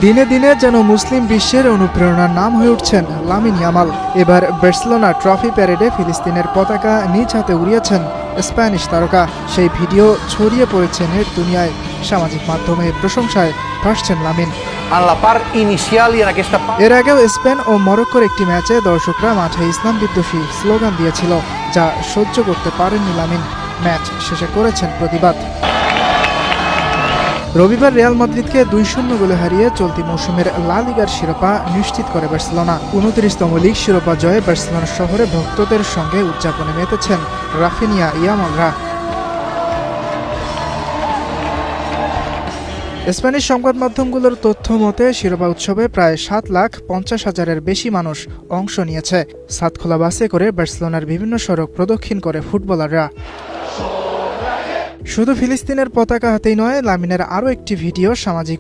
দিনে দিনে যেন মুসলিম বিশ্বের অনুপ্রেরণার নাম হয়ে উঠছেন লামিন ইয়ামাল। এবার বার্সেলোনা ট্রফি প্যারেডে ফিলিস্তিনের পতাকা নিজ হাতে উড়িয়েছেন স্প্যানিশ তারকা। সেই ভিডিও ছড়িয়ে পড়েছে নেট দুনিয়ায়। সামাজিক মাধ্যমে প্রশংসায় ভাসছেন লামিন। এর আগেও স্পেন ও মরক্কোর একটি ম্যাচে দর্শকরা মাঠে ইসলাম বিদ্বেষী স্লোগান দিয়েছিল, যা সহ্য করতে পারেননি লামিন। ম্যাচ শেষে করেছেন প্রতিবাদ। রবিবার রিয়াল মাদ্রিদকে 2-0 গোলে হারিয়ে চলতি মৌসুমের লা লিগার শিরোপা নিশ্চিত করে বার্সেলোনা। 29তম লিগ শিরোপা জয়ে বার্সেলোনা শহরে ভক্তদের সঙ্গে উদযাপনে মেতেছেন রাফিনিয়া ইয়ামালরা। স্প্যানিশ সংবাদ মাধ্যমগুলোর তথ্য মতে শিরোপা উৎসবে প্রায় 7,50,000-এর বেশি মানুষ অংশ নিয়েছে। ছাদখোলা বাসে করে বার্সেলোনার বিভিন্ন সড়ক প্রদক্ষিণ করে ফুটবলাররা। শুধু ফিলিস্তিনের পতাকা হাতেই নয়, লামিনের আরও একটি ভিডিও সামাজিক